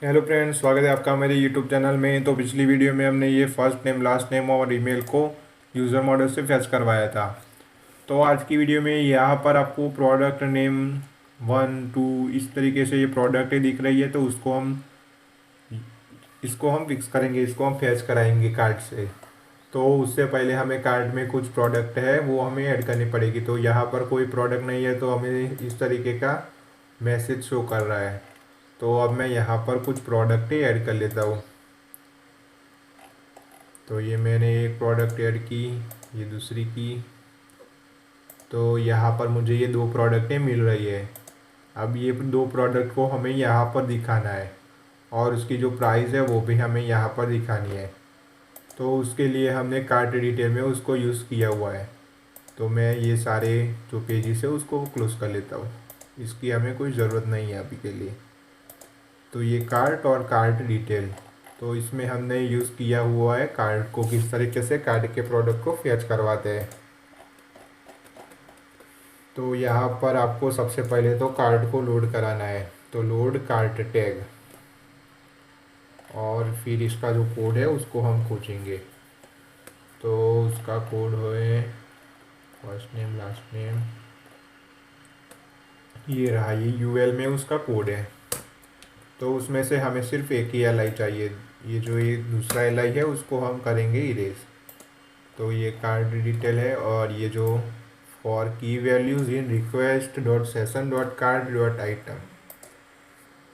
Hello friends, स्वागत है आपका मेरे यूट्यूब चैनल में। तो पिछली वीडियो में हमने ये फर्स्ट नेम, लास्ट नेम और ईमेल को यूज़र मॉडल से फैच करवाया था। तो आज की वीडियो में यहाँ पर आपको प्रोडक्ट नेम 1 2 इस तरीके से ये प्रोडक्ट दिख रही है, तो इसको हम फिक्स करेंगे, इसको हम फैच कराएंगे कार्ड से। तो उससे पहले हमें कार्ड में कुछ प्रोडक्ट है वो हमें ऐड करनी पड़ेगी। तो यहाँ पर कोई प्रोडक्ट नहीं है, तो हमें इस तरीके का मैसेज शो कर रहा है। तो अब मैं यहाँ पर कुछ प्रोडक्ट ही ऐड कर लेता हूँ। तो ये मैंने एक प्रोडक्ट ऐड की, ये दूसरी की। तो यहाँ पर मुझे ये दो प्रोडक्टें मिल रही है। अब ये दो प्रोडक्ट को हमें यहाँ पर दिखाना है और उसकी जो प्राइस है वो भी हमें यहाँ पर दिखानी है। तो उसके लिए हमने कार्ट डिटेल में उसको यूज़ किया हुआ है। तो मैं ये सारे जो पेजेस है उसको क्लोज कर लेता हूँ, इसकी हमें कोई ज़रूरत नहीं है अभी के लिए। तो ये कार्ट और कार्ट डिटेल, तो इसमें हमने यूज़ किया हुआ है कार्ड को, किस तरीके से कार्ड के प्रोडक्ट को फैच करवाते हैं। तो यहाँ पर आपको सबसे पहले तो कार्ड को लोड कराना है। तो लोड कार्ट टैग, और फिर इसका जो कोड है उसको हम खोजेंगे। तो उसका कोड है फर्स्ट नेम लास्ट नेम, ये रहा, ये यूएल में उसका कोड है। तो उसमें से हमें सिर्फ एक ही एल आई चाहिए। ये जो ये दूसरा एल आई है उसको हम करेंगे इरेज। तो ये कार्ड डिटेल है, और ये जो फॉर की values in request dot session dot card dot item,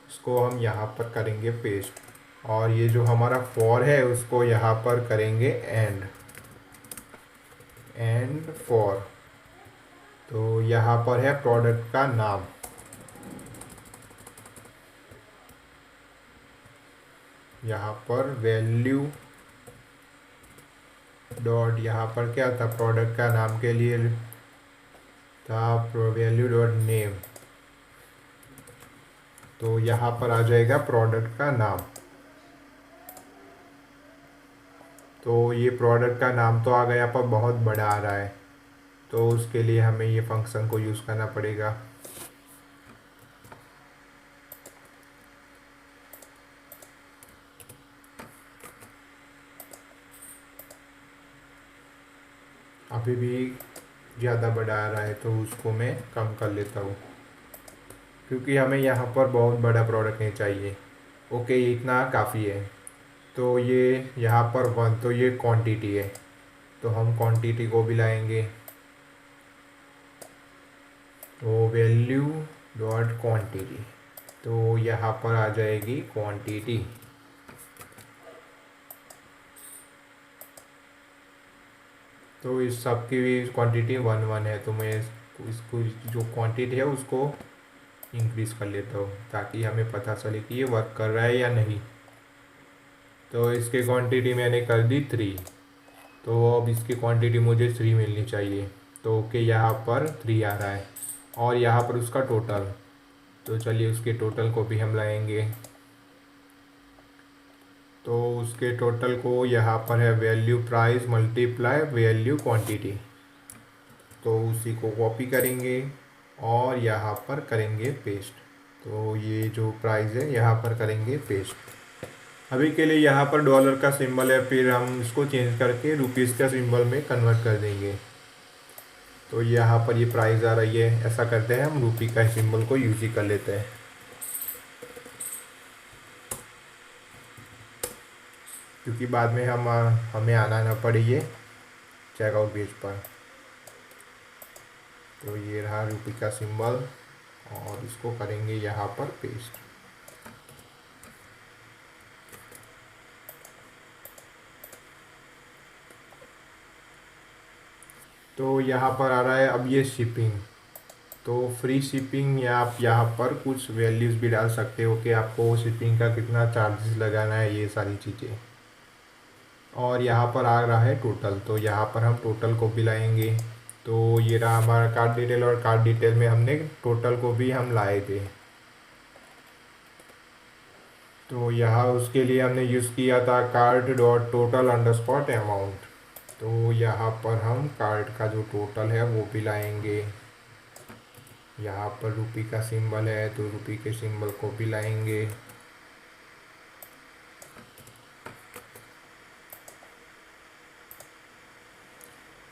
इसको हम यहाँ पर करेंगे पेस्ट। और ये जो हमारा फॉर है उसको यहाँ पर करेंगे एंड फॉर। तो यहाँ पर है प्रोडक्ट का नाम, यहाँ पर वैल्यू डॉट, यहाँ पर क्या था, प्रोडक्ट का नाम के लिए था वैल्यू डॉट नेम। तो यहाँ पर आ जाएगा प्रोडक्ट का नाम। तो ये प्रोडक्ट का नाम तो आ गया पर बहुत बड़ा आ रहा है, तो उसके लिए हमें ये फंक्शन को यूज़ करना पड़ेगा। अभी भी ज़्यादा बड़ा आ रहा है, तो उसको मैं कम कर लेता हूँ, क्योंकि हमें यहाँ पर बहुत बड़ा प्रोडक्ट नहीं चाहिए। ओके, इतना काफ़ी है। तो ये यहाँ पर 1, तो ये क्वांटिटी है, तो हम क्वांटिटी को भी लाएंगे। तो वैल्यू डॉट क्वांटिटी, तो यहाँ पर आ जाएगी क्वांटिटी। तो इस सब की भी क्वांटिटी 1 1 है, तो मैं इसको जो क्वांटिटी है उसको इंक्रीज़ कर लेता हूँ, ताकि हमें पता चले कि ये वर्क कर रहा है या नहीं। तो इसकी क्वांटिटी मैंने कर दी 3। तो अब इसकी क्वांटिटी मुझे 3 मिलनी चाहिए। तो ओके, यहाँ पर 3 आ रहा है, और यहाँ पर उसका टोटल। तो चलिए उसके टोटल को भी हम लाएंगे। तो उसके टोटल को यहाँ पर है value price multiply value quantity. तो उसी को कॉपी करेंगे और यहाँ पर करेंगे पेस्ट। तो ये जो प्राइस है यहाँ पर करेंगे पेस्ट। अभी के लिए यहाँ पर डॉलर का सिंबल है, फिर हम इसको चेंज करके रुपीज़ का सिंबल में कन्वर्ट कर देंगे। तो यहाँ पर ये प्राइस आ रही है, ऐसा करते हैं हम रुपी का सिंबल को यूज ही कर लेते हैं, क्योंकि बाद में हमें आना ना पड़े ये चेकआउट पेज पर। तो ये रहा रुपी का सिंबल, और इसको करेंगे यहाँ पर पेस्ट। तो यहाँ पर आ रहा है अब ये शिपिंग। तो फ्री शिपिंग, या आप यहाँ पर कुछ वैल्यूज़ भी डाल सकते हो कि आपको शिपिंग का कितना चार्जेस लगाना है, ये सारी चीज़ें। और यहाँ पर आ रहा है टोटल, तो यहाँ पर हम टोटल को भी लाएंगे। तो ये रहा हमारा कार्ड डिटेल, और कार्ड डिटेल में हमने टोटल को भी हम लाए थे। तो यहाँ उसके लिए हमने यूज़ किया था कार्ड डॉट टोटल अंडरस्पॉट अमाउंट। तो यहाँ पर हम कार्ड का जो टोटल है वो भी लाएंगे। यहाँ पर रुपी का सिंबल है, तो रुपी के सिंबल को भी लाएंगे।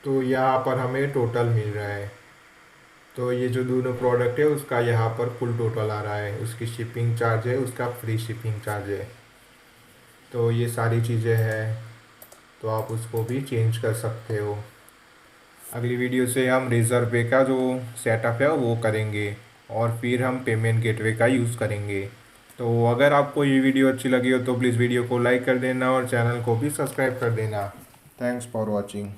तो यहाँ पर हमें टोटल मिल रहा है। तो ये जो दोनों प्रोडक्ट है उसका यहाँ पर फुल टोटल आ रहा है, उसकी शिपिंग चार्ज है, उसका फ्री शिपिंग चार्ज है। तो ये सारी चीज़ें हैं, तो आप उसको भी चेंज कर सकते हो। अगली वीडियो से हम रेज़र पे का जो सेटअप है वो करेंगे और फिर हम पेमेंट गेटवे का यूज़ करेंगे। तो अगर आपको ये वीडियो अच्छी लगी हो तो प्लीज़ वीडियो को लाइक कर देना और चैनल को भी सब्सक्राइब कर देना। Thanks for watching.